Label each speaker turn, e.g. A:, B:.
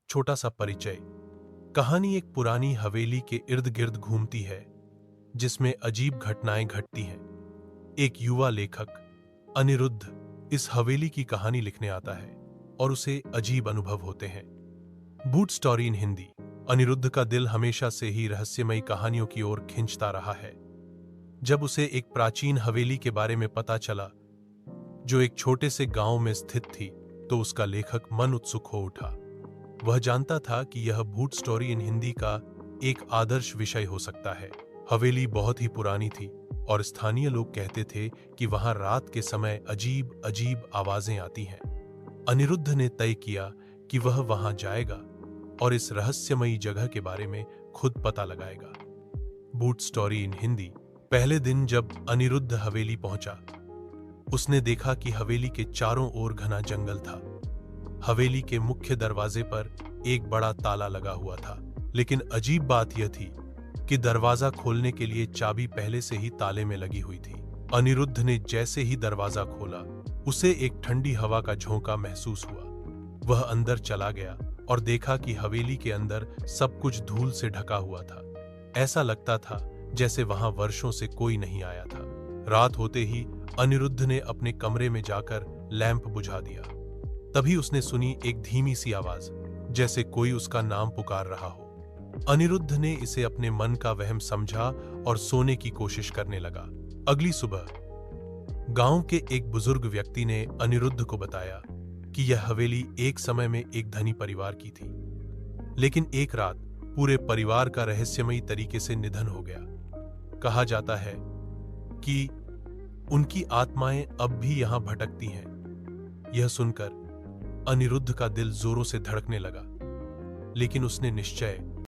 A: छोटा सा परिचय। कहानी एक पुरानी हवेली के इर्द गिर्द घूमती है जिसमें अजीब घटनाएं घटती हैं। एक युवा लेखक अनिरुद्ध इस हवेली की कहानी लिखने आता है और उसे अजीब अनुभव होते हैं। बूट स्टोरी इन हिंदी। अनिरुद्ध का दिल हमेशा से ही रहस्यमयी कहानियों की ओर खिंचता रहा है। जब उसे एक प्राचीन हवेली के बारे में पता चला जो एक छोटे से गांव में स्थित थी, तो उसका लेखक मन उत्सुक हो उठा। वह जानता था कि यह भूत स्टोरी इन हिंदी का एक आदर्श विषय हो सकता है। हवेली बहुत ही पुरानी थी और स्थानीय लोग कहते थे कि वहां रात के समय अजीब अजीब आवाजें आती हैं। अनिरुद्ध ने तय किया कि वह वहां जाएगा और इस रहस्यमयी जगह के बारे में खुद पता लगाएगा। Boot story in Hindi. पहले दिन जब अनिरुद्ध हवेली पहुंचा, उसने देखा कि हवेली के चारों ओर घना जंगल था। हवेली के मुख्य दरवाजे पर एक बड़ा ताला लगा हुआ था, लेकिन अजीब बात यह थी कि दरवाजा खोलने के लिए चाबी पहले से ही ताले में लगी हुई थी। अनिरुद्ध ने जैसे ही दरवाजा खोला, उसे एक ठंडी हवा का झोंका महसूस हुआ। वह अंदर चला गया और देखा कि हवेली के अंदर सब कुछ धूल से ढका हुआ था। ऐसा लगता था जैसे वहां वर्षों से कोई नहीं आया था। रात होते ही अनिरुद्ध ने अपने कमरे में जाकर लैंप बुझा दिया। तभी उसने सुनी एक धीमी सी आवाज, जैसे कोई उसका नाम पुकार रहा हो। अनिरुद्ध ने इसे अपने मन का वहम समझा और सोने की कोशिश करने लगा। अगली सुबह गांव के एक बुजुर्ग व्यक्ति ने अनिरुद्ध को बताया कि यह हवेली एक समय में एक धनी परिवार की थी, लेकिन एक रात पूरे परिवार का रहस्यमयी तरीके से निधन हो गया। कहा जाता है कि उनकी आत्माएं अब भी यहां भटकती हैं। यह सुनकर अनिरुद्ध का दिल जोरों से धड़कने लगा, लेकिन उसने निश्चय